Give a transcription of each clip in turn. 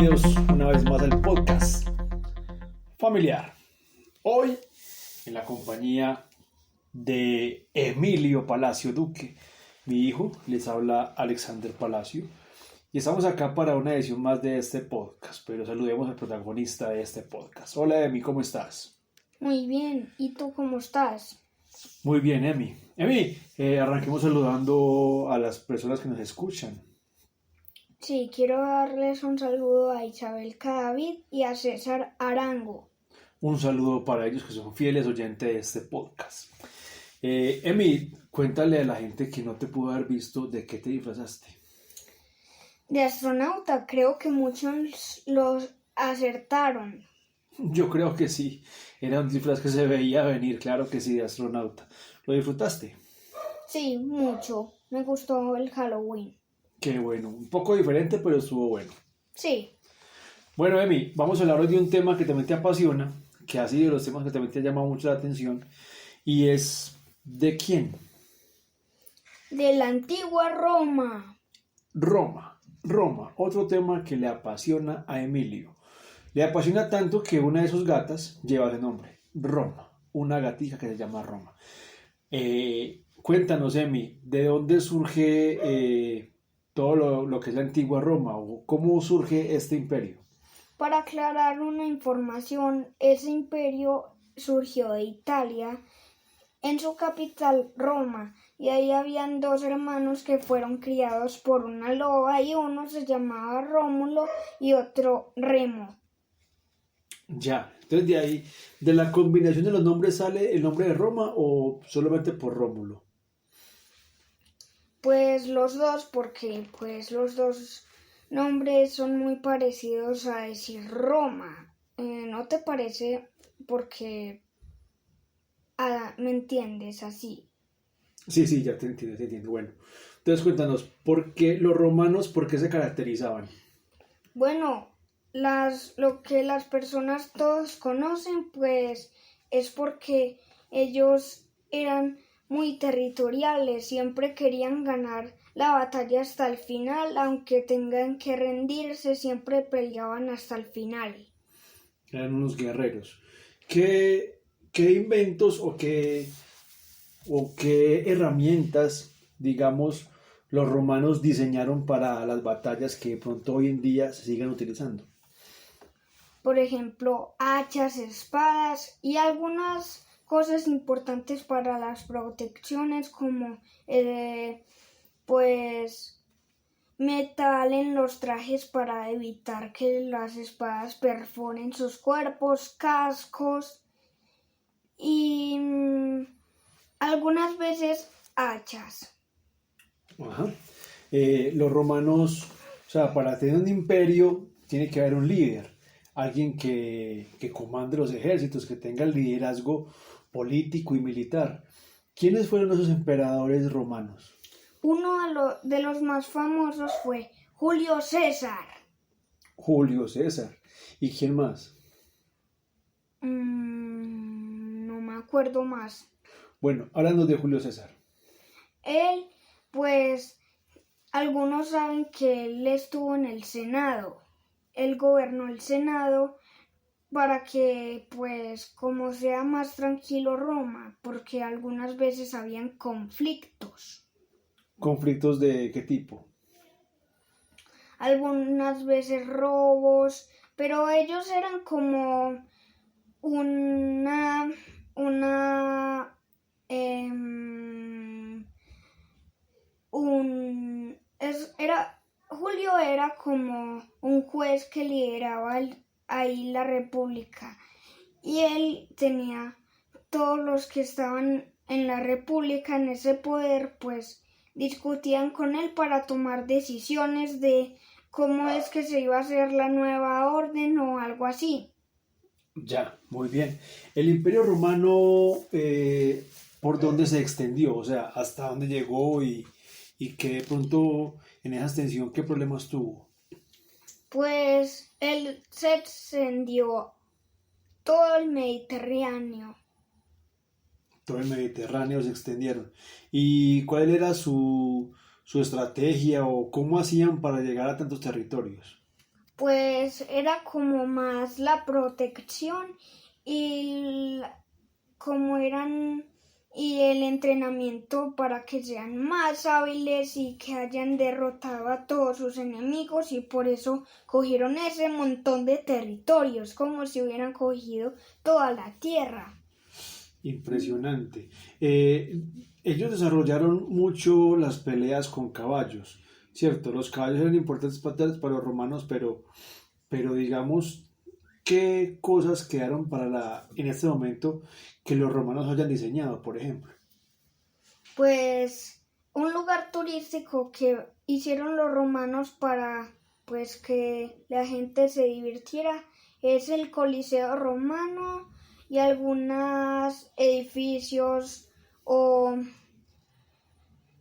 Bienvenidos una vez más al podcast familiar. Hoy en la compañía de Emilio Palacio Duque, mi hijo, les habla Alexander Palacio y estamos acá para una edición más de este podcast, pero saludemos al protagonista de este podcast. Hola Emi, ¿cómo estás? Muy bien, ¿y tú cómo estás? Muy bien, Emi. Emi, arranquemos saludando a las personas que nos escuchan. Sí, quiero darles un saludo a Isabel Cadavid y a César Arango. Un saludo para ellos que son fieles oyentes de este podcast. Emi, cuéntale a la gente que no te pudo haber visto de qué te disfrazaste. De astronauta, creo que muchos los acertaron. Yo creo que sí, era un disfraz que se veía venir, claro que sí, de astronauta. ¿Lo disfrutaste? Sí, mucho. Me gustó el Halloween. Qué bueno, un poco diferente, pero estuvo bueno. Sí, Bueno, Emi, vamos a hablar hoy de un tema que también te apasiona, que ha sido de los temas que también te ha llamado mucho la atención, y es ¿de quién? de la antigua Roma. Roma, otro tema que le apasiona a Emilio. Le apasiona tanto que una de sus gatas lleva ese nombre, Roma, una gatija que se llama Roma. Cuéntanos, Emi, ¿de dónde surge todo lo que es la antigua Roma o cómo surge este imperio? Para aclarar una información, ese imperio surgió de Italia, en su capital Roma, y ahí habían dos hermanos que fueron criados por una loba y uno se llamaba Rómulo y otro Remo. Ya, entonces de ahí, de la combinación de los nombres sale el nombre de Roma o solamente por Rómulo. Pues los dos, porque pues los dos nombres son muy parecidos a decir Roma. ¿No te parece? Porque me entiendes así. Sí, ya te entiendo, te entiendo. Bueno, entonces cuéntanos, ¿por qué los romanos, por qué se caracterizaban? Bueno, lo que las personas todos conocen, pues es porque ellos eran muy territoriales, siempre querían ganar la batalla hasta el final, aunque tengan que rendirse, siempre peleaban hasta el final. Eran unos guerreros. ¿Qué inventos o qué herramientas, digamos, los romanos diseñaron para las batallas que de pronto hoy en día se siguen utilizando? Por ejemplo, hachas, espadas y algunas cosas importantes para las protecciones como pues metal en los trajes para evitar que las espadas perforen sus cuerpos, cascos y algunas veces hachas. Ajá. Los romanos, o sea, para tener un imperio tiene que haber un líder, alguien que comande los ejércitos, que tenga el liderazgo político y militar. ¿Quiénes fueron esos emperadores romanos? Uno de los más famosos fue Julio César. Julio César. ¿Y quién más? No me acuerdo más. Bueno, háblanos de Julio César. Él, pues, algunos saben que él estuvo en el Senado. Él gobernó el Senado para que, pues, como sea más tranquilo Roma, porque algunas veces habían conflictos. ¿Conflictos de qué tipo? Algunas veces robos, pero ellos eran como una Julio era como un juez que lideraba ahí la república y él tenía todos los que estaban en la república en ese poder, pues discutían con él para tomar decisiones de cómo es que se iba a hacer la nueva orden o algo así. Ya, muy bien. El Imperio Romano, ¿por dónde se extendió? O sea, ¿hasta dónde llegó y que de pronto en esa extensión qué problemas tuvo? Pues él se extendió todo el Mediterráneo. Todo el Mediterráneo se extendieron. ¿Y cuál era su estrategia o cómo hacían para llegar a tantos territorios? pues era como más la protección y como eran y el entrenamiento para que sean más hábiles y que hayan derrotado a todos sus enemigos y por eso cogieron ese montón de territorios como si hubieran cogido toda la tierra. Impresionante. Ellos desarrollaron mucho las peleas con caballos, ¿cierto? Los caballos eran importantes para los romanos, pero digamos, ¿qué cosas quedaron en este momento que los romanos hayan diseñado, por ejemplo? Pues un lugar turístico que hicieron los romanos para pues que la gente se divirtiera es el Coliseo romano y algunos edificios o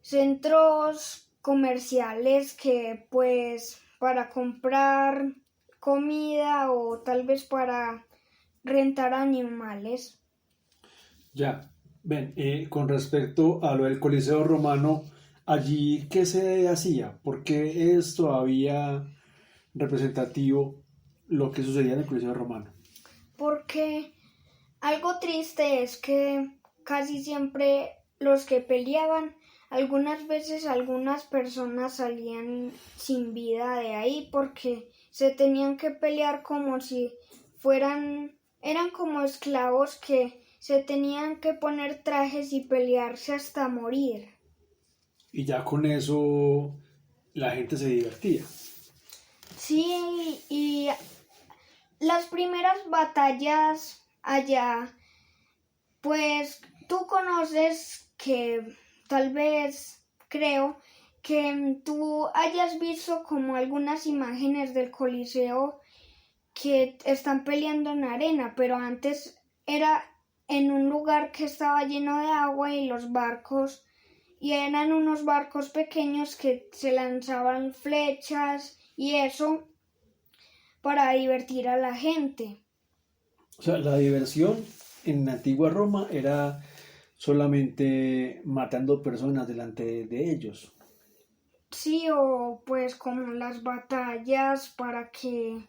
centros comerciales que pues para comprar comida o tal vez para rentar animales. Ya, ven, con respecto a lo del Coliseo Romano, allí, ¿qué se hacía? ¿Por qué es todavía representativo lo que sucedía en el Coliseo Romano? Porque algo triste es que casi siempre los que peleaban, algunas veces algunas personas salían sin vida de ahí porque se tenían que pelear como si eran como esclavos que se tenían que poner trajes y pelearse hasta morir. Y ya con eso la gente se divertía. Sí, y las primeras batallas allá, pues tú conoces que tal vez creo que tú hayas visto como algunas imágenes del Coliseo que están peleando en arena, pero antes era en un lugar que estaba lleno de agua y los barcos, y eran unos barcos pequeños que se lanzaban flechas y eso para divertir a la gente. O sea, la diversión en la antigua Roma era solamente matando personas delante de ellos. Sí, o pues como las batallas para que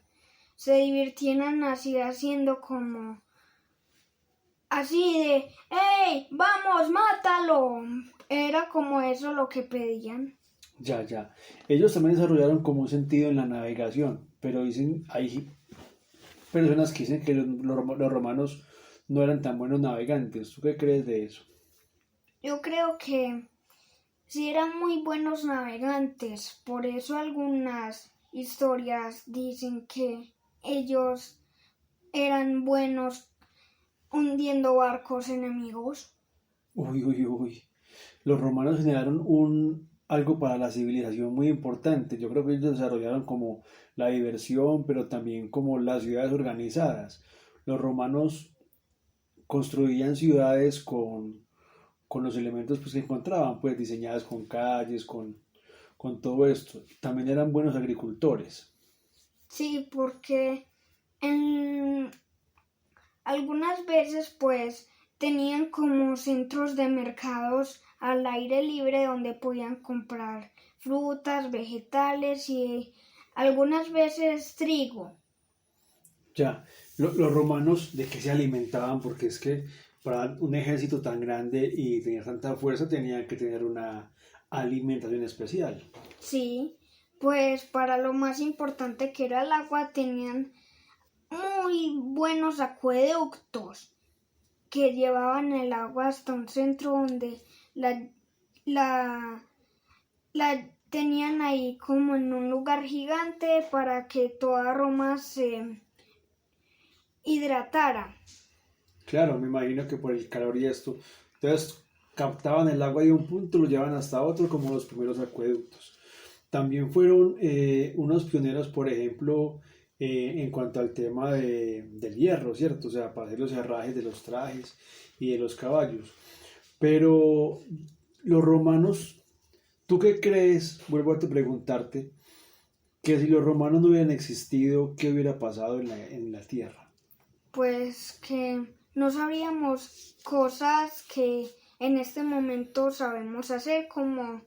se divirtieran así haciendo como así de ¡Ey! ¡Vamos! ¡Mátalo! Era como eso lo que pedían. Ya, ya. Ellos también desarrollaron como un sentido en la navegación, pero dicen, hay personas que dicen que los romanos no eran tan buenos navegantes. ¿Tú qué crees de eso? Yo creo que sí eran muy buenos navegantes, por eso algunas historias dicen que ellos eran buenos hundiendo barcos enemigos. Uy, uy, uy. Los romanos generaron algo para la civilización muy importante. Yo creo que ellos desarrollaron como la diversión, pero también como las ciudades organizadas. Los romanos construían ciudades con los elementos pues, que encontraban, pues diseñadas con calles, con todo esto. También eran buenos agricultores. Sí, porque en algunas veces pues tenían como centros de mercados al aire libre donde podían comprar frutas, vegetales y algunas veces trigo. Ya, los romanos de qué se alimentaban, porque es que para un ejército tan grande y tener tanta fuerza tenían que tener una alimentación especial. Sí, pues para lo más importante que era el agua tenían muy buenos acueductos que llevaban el agua hasta un centro donde la, la, la tenían ahí como en un lugar gigante para que toda Roma se hidratara. Claro, me imagino que por el calor y esto. Entonces captaban el agua de un punto, lo llevaban hasta otro, como los primeros acueductos. También fueron unos pioneros, por ejemplo, en cuanto al tema del hierro, ¿cierto? O sea, para hacer los herrajes de los trajes y de los caballos. Pero los romanos, ¿tú qué crees? Vuelvo a preguntarte, que si los romanos no hubieran existido, ¿qué hubiera pasado en la tierra? Pues que no sabíamos cosas que en este momento sabemos hacer como,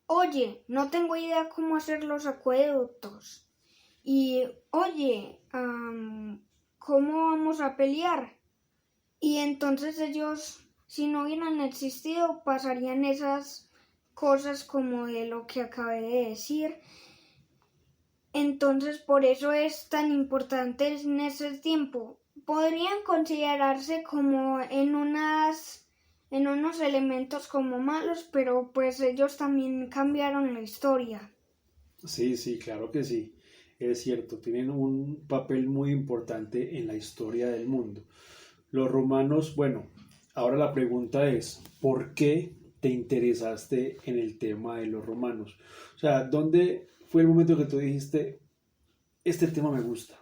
oye, no tengo idea cómo hacer los acueductos. y oye, ¿cómo vamos a pelear? Y entonces ellos, si no hubieran existido, pasarían esas cosas como de lo que acabé de decir. Entonces, por eso es tan importante en ese tiempo. Podrían considerarse como en unos elementos como malos, pero pues ellos también cambiaron la historia. Sí, sí, claro que sí, es cierto, tienen un papel muy importante en la historia del mundo. Los romanos, bueno, ahora la pregunta es, ¿por qué te interesaste en el tema de los romanos? O sea, ¿dónde fue el momento que tú dijiste, este tema me gusta?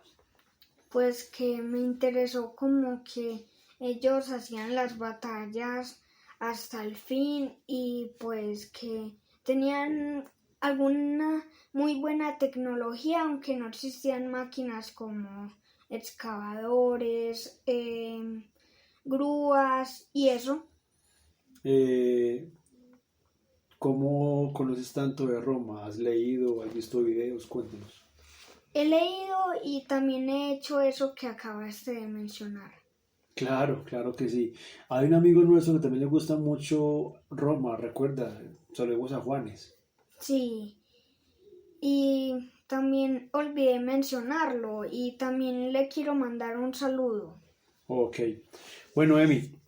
Pues que me interesó como que ellos hacían las batallas hasta el fin y pues que tenían alguna muy buena tecnología, aunque no existían máquinas como excavadores, grúas y eso. Eh, ¿Cómo conoces tanto de Roma? ¿Has leído, has visto videos? Cuéntanos. He leído y también he hecho eso que acabaste de mencionar. Claro, claro que sí. Hay un amigo nuestro que también le gusta mucho Roma, recuerda, saludemos a Juanes. Sí, y también olvidé mencionarlo y también le quiero mandar un saludo. Ok. Bueno, Emi,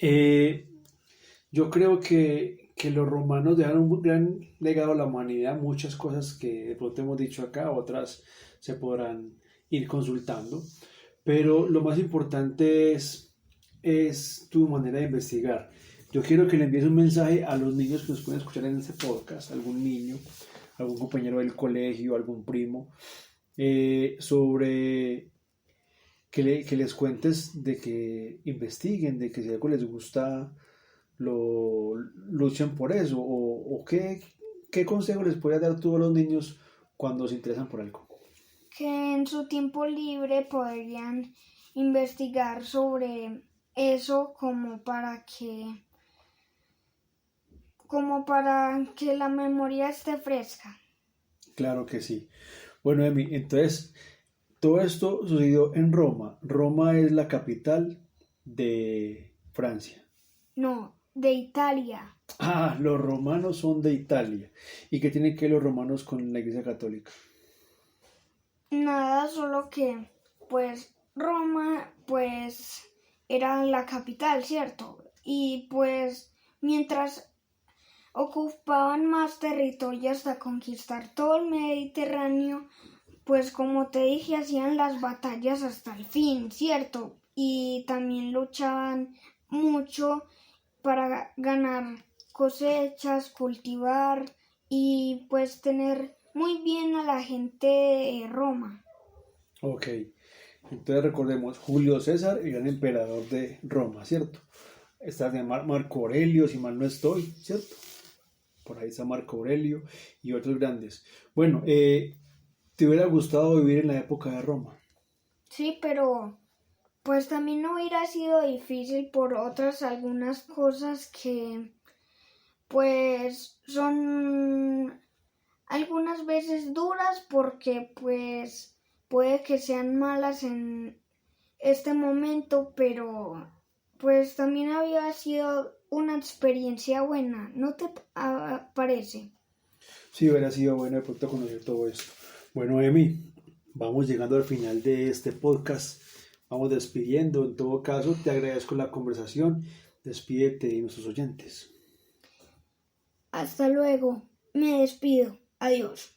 yo creo que los romanos dejaron un gran legado a la humanidad, muchas cosas que de pronto hemos dicho acá, otras se podrán ir consultando, pero lo más importante es tu manera de investigar. Yo quiero que le envíes un mensaje a los niños que nos pueden escuchar en este podcast, algún niño, algún compañero del colegio, algún primo, sobre que les cuentes de que investiguen, de que si algo les gusta, lo luchen por eso, o qué consejo les podrías dar tú a los niños cuando se interesan por algo. Que en su tiempo libre podrían investigar sobre eso como para que la memoria esté fresca. Claro que sí. Bueno, Emi, entonces, todo esto sucedió en Roma. Roma es la capital de Francia. No, de Italia. Ah, los romanos son de Italia. ¿Y qué tienen que ver los romanos con la Iglesia Católica? Nada, solo que pues Roma pues era la capital, ¿cierto? Y pues mientras ocupaban más territorio hasta conquistar todo el Mediterráneo, pues como te dije, hacían las batallas hasta el fin, ¿cierto? Y también luchaban mucho para ganar cosechas, cultivar y pues tener muy bien a la gente de Roma. Ok, entonces recordemos, Julio César, el gran emperador de Roma, ¿cierto? Está de Marco Aurelio, si mal no estoy, ¿cierto? Por ahí está Marco Aurelio y otros grandes. Bueno, ¿te hubiera gustado vivir en la época de Roma? Sí, pero pues también no hubiera sido difícil por otras algunas cosas que pues son algunas veces duras porque pues puede que sean malas en este momento, pero pues también había sido una experiencia buena, ¿no te parece? Sí, hubiera sido bueno de pronto conocer todo esto. Bueno, Emi, vamos llegando al final de este podcast. Vamos despidiendo. En todo caso, te agradezco la conversación. Despídete de nuestros oyentes. Hasta luego, me despido, adiós.